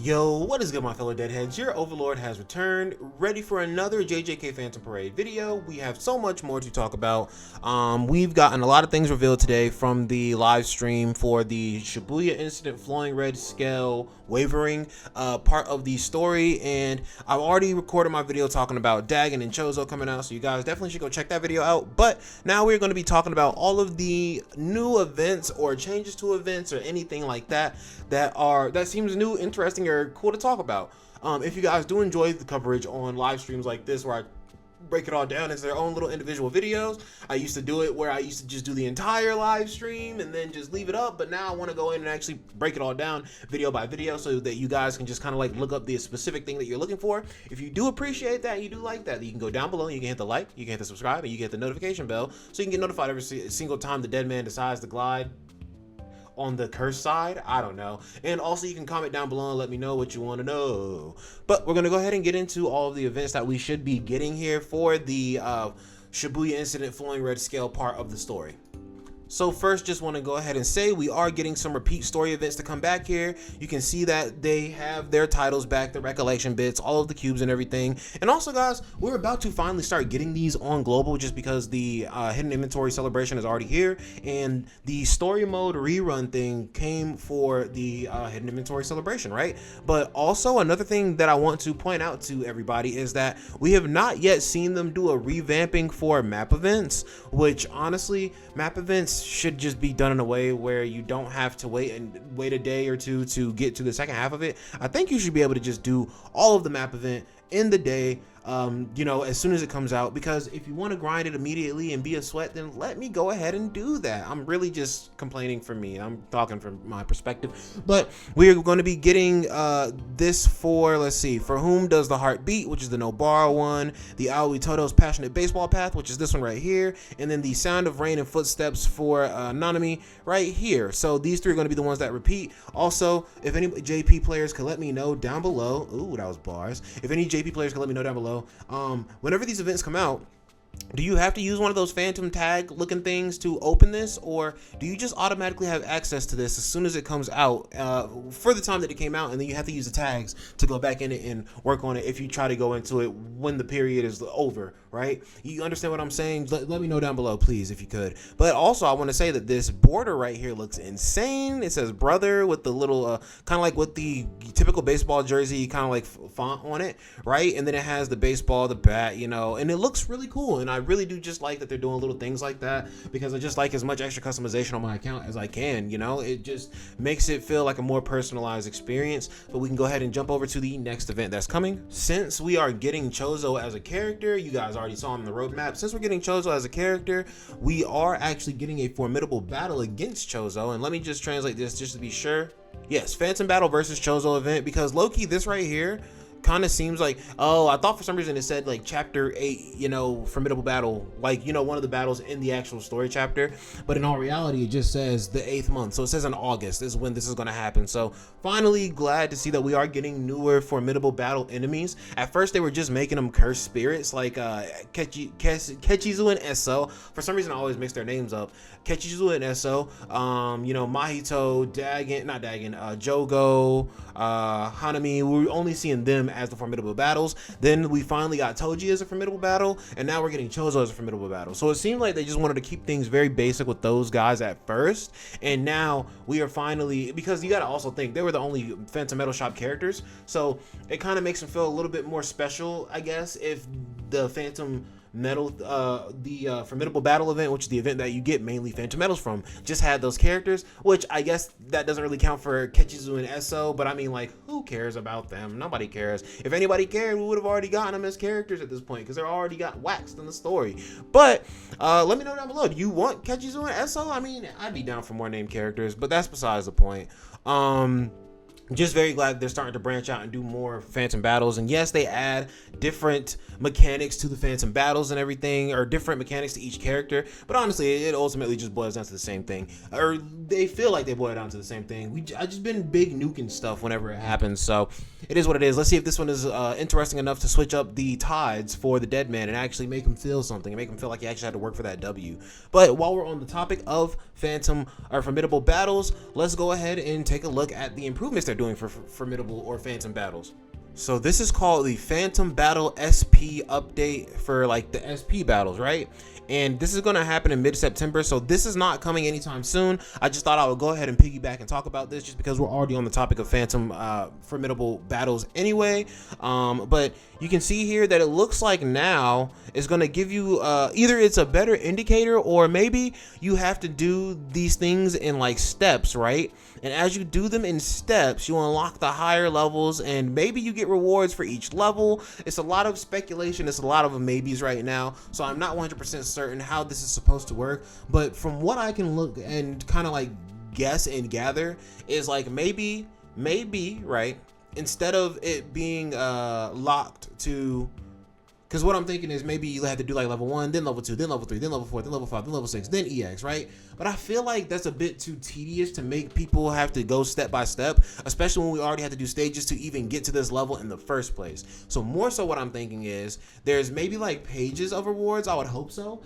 Yo, what is good, my fellow deadheads? Your overlord has returned, ready for another JJK Phantom Parade video. We have so much more to talk about. We've gotten a lot of things revealed today from the live stream for the Shibuya incident, flowing red scale wavering part of the story, and I've already recorded my video talking about Dagon and Chozo coming out, so you guys definitely should go check that video out. But now we're going to be talking about all of the new events or changes to events or anything like that that seems new, interesting, or cool to talk about. If you guys do enjoy the coverage on live streams like this where I break it all down as their own little individual videos, I used to do it where I used to just do the entire live stream and then just leave it up, but now I want to go in and actually break it all down video by video so that you guys can just kind of like look up the specific thing that you're looking for. If you do appreciate that, you do like that, you can go down below, you can hit the like, you can hit the subscribe, and you can hit the notification bell so you can get notified every single time the dead man decides to glide on the curse side. I don't know. And also you can comment down below and let me know what you want to know. But we're going to go ahead and get into all of the events that we should be getting here for the Shibuya incident flowing red scale part of the story. So first, just want to go ahead and say we are getting some repeat story events to come back here. You can see that they have their titles back, the recollection bits, all of the cubes and everything. And also, guys, we're about to finally start getting these on global just because the hidden inventory celebration is already here, and the story mode rerun thing came for the hidden inventory celebration, right? But also another thing that I want to point out to everybody is that we have not yet seen them do a revamping for map events, which honestly, map events should just be done in a way where you don't have to wait a day or two to get to the second half of it. I think you should be able to just do all of the map event in the day, you know, as soon as it comes out, because if you want to grind it immediately and be a sweat, then let me go ahead and do that. I'm really just complaining for me. I'm talking from my perspective, but we're going to be getting this for, let's see, For Whom Does the Heart Beat, which is the Nobara one, the Aoi Todo's Passionate Baseball Path, which is this one right here, and then the Sound of Rain and Footsteps for Nanami right here. So these three are going to be the ones that repeat. Also, if any JP players could let me know down below, ooh, that was bars. If any JP players could let me know down below, whenever these events come out, do you have to use one of those phantom tag looking things to open this, or do you just automatically have access to this as soon as it comes out for the time that it came out, and then you have to use the tags to go back in it and work on it if you try to go into it when the period is over, right? You understand what I'm saying? Let me know down below, please, if you could. But also, I want to say that this border right here looks insane. It says brother with the little kind of like with the typical baseball jersey kind of like font on it, right? And then it has the baseball, the bat, you know, and it looks really cool. And I really do just like that they're doing little things like that, because I just like as much extra customization on my account as I can, you know. It just makes it feel like a more personalized experience. But we can go ahead and jump over to the next event that's coming. Since we are getting Chozo as a character, you guys already saw him in the roadmap. Since we're getting Chozo as a character, we are actually getting a formidable battle against Chozo. And let me just translate this just to be sure. Yes, Phantom Battle versus Chozo event, because low-key this right here kind of seems like, oh, I thought for some reason it said like chapter 8, you know, formidable battle, like, you know, one of the battles in the actual story chapter, but in all reality it just says the 8th month, so it says in August is when this is going to happen. So finally glad to see that we are getting newer formidable battle enemies. At first they were just making them cursed spirits like Kechizu and Eso. For some reason I always mix their names up. Kechizu and Eso, you know, Mahito, Jogo, Hanami. We were only seeing them as the formidable battles. Then we finally got Toji as a formidable battle, and now we're getting Chozo as a formidable battle. So it seemed like they just wanted to keep things very basic with those guys at first, and now we are finally, because you got to also think they were the only Phantom Metal Shop characters, so it kind of makes them feel a little bit more special, I guess, if the Phantom Metal, the formidable battle event, which is the event that you get mainly Phantom Metals from, just had those characters, which I guess that doesn't really count for Kechizu and Eso, but I mean, like, who cares about them? Nobody cares. If anybody cared, we would have already gotten them as characters at this point, because they're already got waxed in the story. But let me know down below, do you want Kechizu and Eso? I mean, I'd be down for more named characters, but that's besides the point. Just very glad they're starting to branch out and do more Phantom battles. And yes, they add different mechanics to the Phantom battles and everything, or different mechanics to each character. But honestly, it ultimately just boils down to the same thing. Or they feel like they boil down to the same thing. I just been big nuking stuff whenever it happens. So it is what it is. Let's see if this one is interesting enough to switch up the tides for the dead man and actually make him feel something and make him feel like he actually had to work for that W. But while we're on the topic of Phantom or formidable battles, let's go ahead and take a look at the improvements they're doing for formidable or phantom battles. So this is called the Phantom Battle SP update for like the SP battles, right? And this is going to happen in mid-September, so this is not coming anytime soon. I just thought I would go ahead and piggyback and talk about this just because we're already on the topic of Phantom formidable battles anyway. But you can see here that it looks like now it's going to give you either it's a better indicator, or maybe you have to do these things in like steps, right? And as you do them in steps, you unlock the higher levels, and maybe you get rewards for each level. It's a lot of speculation. It's a lot of maybes right now, so I'm not 100% certain how this is supposed to work. But from what I can look and kind of like guess and gather is like maybe, right? Instead of it being locked to, because what I'm thinking is maybe you have to do like level 1, then level 2, then level 3, then level 4, then level 5, then level 6, then EX, right? But I feel like that's a bit too tedious to make people have to go step by step, especially when we already have to do stages to even get to this level in the first place. So more so what I'm thinking is there's maybe like pages of rewards. I would hope so.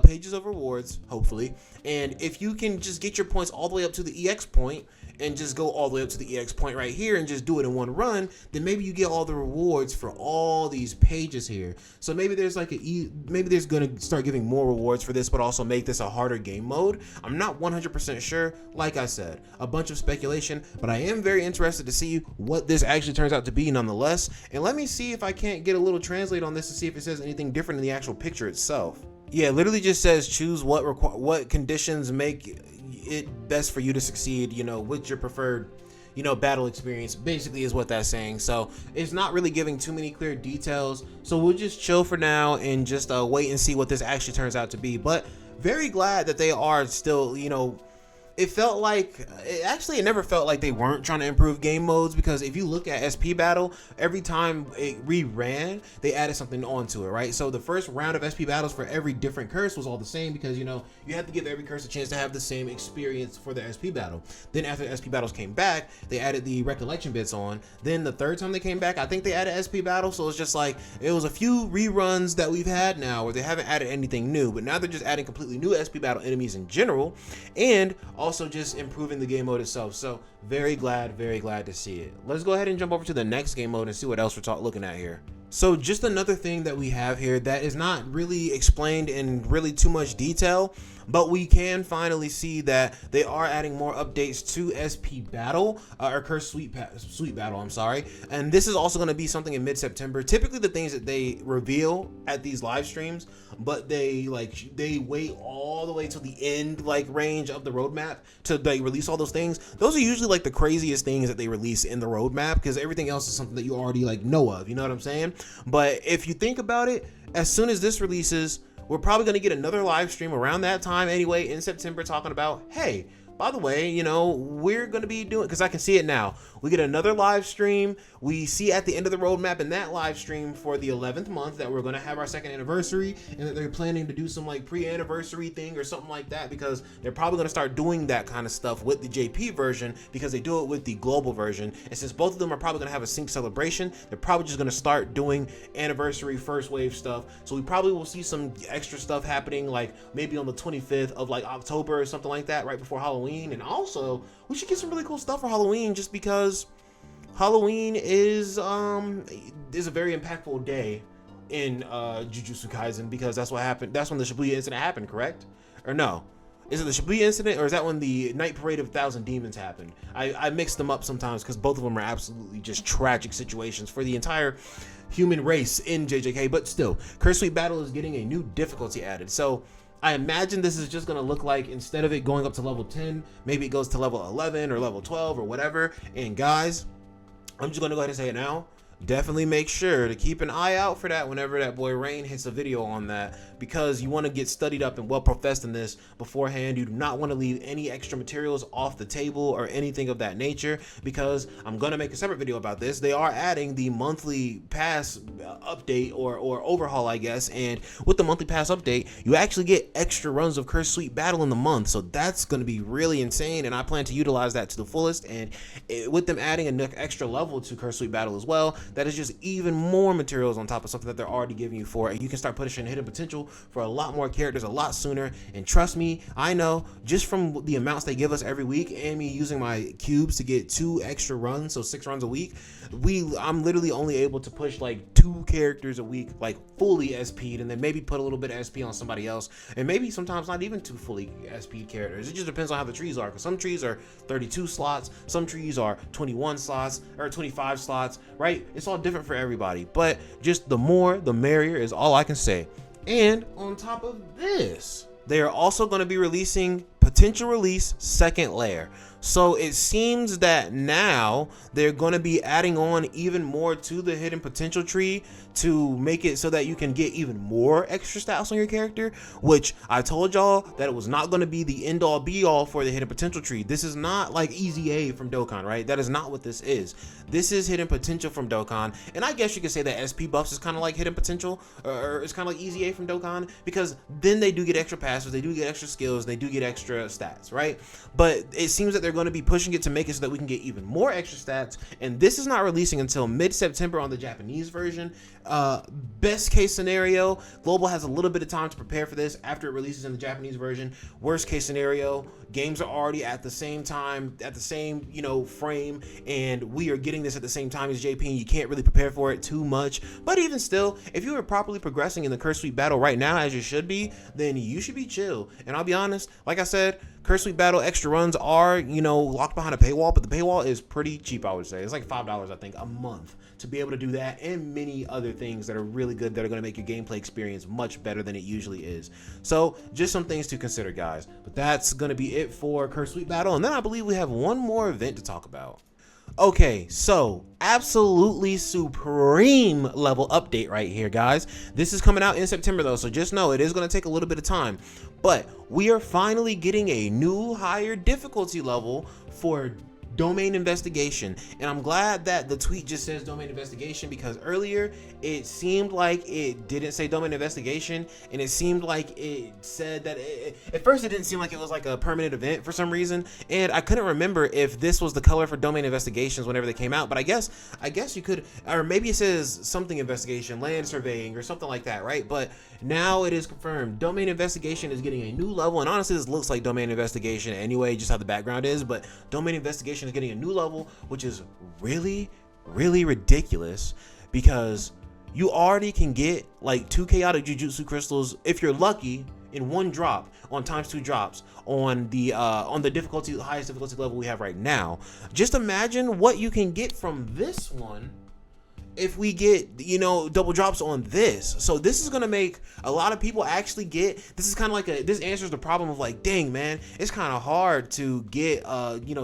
Pages of rewards, hopefully. And if you can just get your points all the way up to the EX point, and just go all the way up to the EX point right here and just do it in one run, then maybe you get all the rewards for all these pages here. So maybe there's like maybe there's gonna start giving more rewards for this, but also make this a harder game mode. I'm not 100% sure. Like I said, a bunch of speculation, but I am very interested to see what this actually turns out to be nonetheless. And let me see if I can't get a little translate on this to see if it says anything different in the actual picture itself. Yeah, it literally just says choose what conditions make it best for you to succeed, you know, with your preferred, you know, battle experience, basically is what that's saying. So it's not really giving too many clear details, so we'll just chill for now and just wait and see what this actually turns out to be. But very glad that they are still, you know, it never felt like they weren't trying to improve game modes, because if you look at SP Battle, every time it reran, they added something onto it, right? So the first round of SP Battles for every different curse was all the same, because, you know, you have to give every curse a chance to have the same experience for the SP Battle. Then after SP Battles came back, they added the recollection bits on. Then the third time they came back, I think they added SP Battle. So it's just like, it was a few reruns that we've had now where they haven't added anything new, but now they're just adding completely new SP Battle enemies in general, and also just improving the game mode itself. So very glad to see it. Let's go ahead and jump over to the next game mode and see what else we're looking at here. So just another thing that we have here that is not really explained in really too much detail, but we can finally see that they are adding more updates to SP Battle, or Curse Sweet Battle, I'm sorry. And this is also going to be something in mid-September. Typically the things that they reveal at these live streams, but they wait all the way to the end range of the roadmap to release all those things. Those are usually like the craziest things that they release in the roadmap, because everything else is something that you already know of, you know what I'm saying? But if you think about it, as soon as this releases, we're probably going to get another live stream around that time anyway in September, talking about, hey, by the way, you know, we're going to be doing, because I can see it now, we get another live stream. We see at the end of the roadmap in that live stream for the 11th month that we're going to have our second anniversary, and that they're planning to do some pre-anniversary thing or something like that, because they're probably going to start doing that kind of stuff with the JP version, because they do it with the global version. And since both of them are probably going to have a sync celebration, they're probably just going to start doing anniversary first wave stuff. So we probably will see some extra stuff happening, maybe on the 25th of October or something like that, right before Halloween. And also we should get some really cool stuff for Halloween, just because Halloween is a very impactful day in Jujutsu Kaisen, because that's what happened. That's when the Shibuya incident happened, correct? Or no? Is it the Shibuya incident, or is that when the Night Parade of 1,000 Demons happened? I mix them up sometimes, because both of them are absolutely just tragic situations for the entire human race in JJK. But still, Curse Sweet Battle is getting a new difficulty added. So I imagine this is just going to look like, instead of it going up to level 10, maybe it goes to level 11 or level 12 or whatever. And guys, I'm just going to go ahead and say it now. Definitely make sure to keep an eye out for that whenever that boy Rain hits a video on that, because you want to get studied up and well professed in this beforehand. You do not want to leave any extra materials off the table or anything of that nature, because I'm going to make a separate video about this. They are adding the monthly pass update or overhaul, I guess, and with the monthly pass update, you actually get extra runs of Curse Sweet Battle in the month. So that's going to be really insane, and I plan to utilize that to the fullest. And with them adding an extra level to Curse Sweet Battle as well, that is just even more materials on top of something that they're already giving you for, and you can start pushing hidden potential for a lot more characters a lot sooner. And trust me, I know, just from the amounts they give us every week and me using my cubes to get 2 extra runs, so 6 runs a week, I'm literally only able to push like 2 characters a week, like fully SP'd, and then maybe put a little bit of SP on somebody else, and maybe sometimes not even 2 fully SP'd characters. It just depends on how the trees are, because some trees are 32 slots, some trees are 21 slots or 25 slots, right? It's all different for everybody, but just the more the merrier is all I can say. And on top of this, they are also going to be releasing potential release second layer. So it seems that now they're going to be adding on even more to the hidden potential tree to make it so that you can get even more extra stats on your character, which I told y'all that it was not going to be the end all be all for the hidden potential tree. This is not like Easy A from Dokkan, right? That is not what this is. This is hidden potential from Dokkan, and I guess you could say that SP buffs is kind of like hidden potential, or it's kind of like Easy A from Dokkan, because then they do get extra passes, they do get extra skills, they do get extra stats, right? But it seems that they're going to be pushing it to make it so that we can get even more extra stats, and this is not releasing until mid-September on the Japanese version. Best case scenario, Global has a little bit of time to prepare for this after it releases in the Japanese version. Worst case scenario, games are already at the same time, at the same, frame, and we are getting this at the same time as JP, and you can't really prepare for it too much. But even still, if you are properly progressing in the Curse Sweep battle right now, as you should be, then you should be chill. And I'll be honest, like I said, Curse Sweep battle extra runs are, locked behind a paywall, but the paywall is pretty cheap, I would say. It's like $5, I think, a month to be able to do that, and many other things that are really good that are going to make your gameplay experience much better than it usually is. So just some things to consider, guys. But that's going to be it for Curse Sweep battle, and then I believe we have one more event to talk about. Okay, so absolutely supreme level update right here, guys. This is coming out in September though, so just know it is going to take a little bit of time, but we are finally getting a new higher difficulty level for domain investigation. And I'm glad that the tweet just says domain investigation, because earlier it seemed like it didn't say domain investigation, and it seemed like it said that at first it didn't seem like it was like a permanent event for some reason, and I couldn't remember if this was the color for domain investigations whenever they came out. But I guess you could, or maybe it says something investigation, land surveying, or something like that, right? But now it is confirmed, domain investigation is getting a new level, and honestly this looks like domain investigation anyway, just how the background is. But domain investigation is getting a new level, which is really ridiculous, because you already can get like 2 chaotic jujutsu crystals if you're lucky in one drop on ×2 drops on the highest difficulty level we have right now. Just imagine what you can get from this one if we get, double drops on this. So this is going to make a lot of people actually get, this is kind of like this answers the problem of like, dang man, it's kind of hard to get,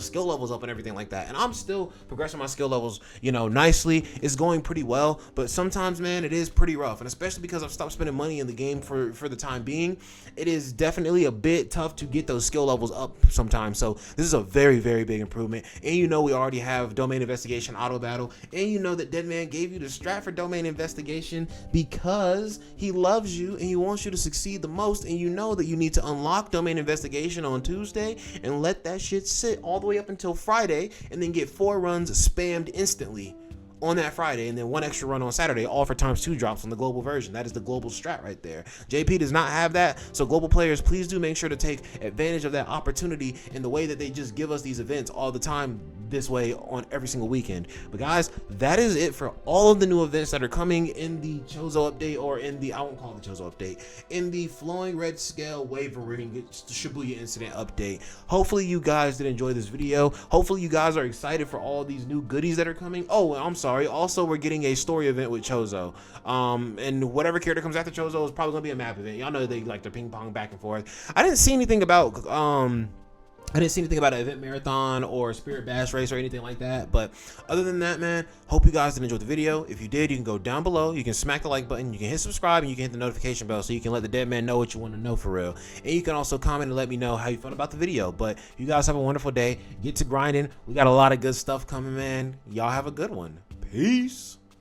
skill levels up and everything like that. And I'm still progressing my skill levels, nicely. It's going pretty well, but sometimes, man, it is pretty rough. And especially because I've stopped spending money in the game for the time being, it is definitely a bit tough to get those skill levels up sometimes. So this is a very big improvement. And we already have domain investigation auto battle, and that Deadman gave you the strat for domain investigation because he loves you and he wants you to succeed the most, and that you need to unlock domain investigation on Tuesday and let that shit sit all the way up until Friday, and then get 4 runs spammed instantly on that Friday, and then 1 extra run on Saturday, all for ×2 drops on the global version. That is the global strat right there. JP does not have that, so global players, please do make sure to take advantage of that opportunity in the way that they just give us these events all the time this way on every single weekend. But guys, that is it for all of the new events that are coming in the Chozo update, or in the, I won't call it the Chozo update, in the Flowing Red Scale Wavering Shibuya Incident update. Hopefully you guys did enjoy this video. Hopefully you guys are excited for all these new goodies that are coming. Oh, I'm sorry, also we're getting a story event with Chozo, and whatever character comes after Chozo is probably gonna be a map event. Y'all know they like to ping pong back and forth. I didn't see anything about an event marathon or spirit bash race or anything like that. But other than that, man, hope you guys did enjoy the video. If you did, you can go down below, you can smack the like button, you can hit subscribe, and you can hit the notification bell so you can let the dead man know what you want to know for real. And you can also comment and let me know how you felt about the video. But you guys have a wonderful day. Get to grinding. We got a lot of good stuff coming, man. Y'all have a good one. Peace.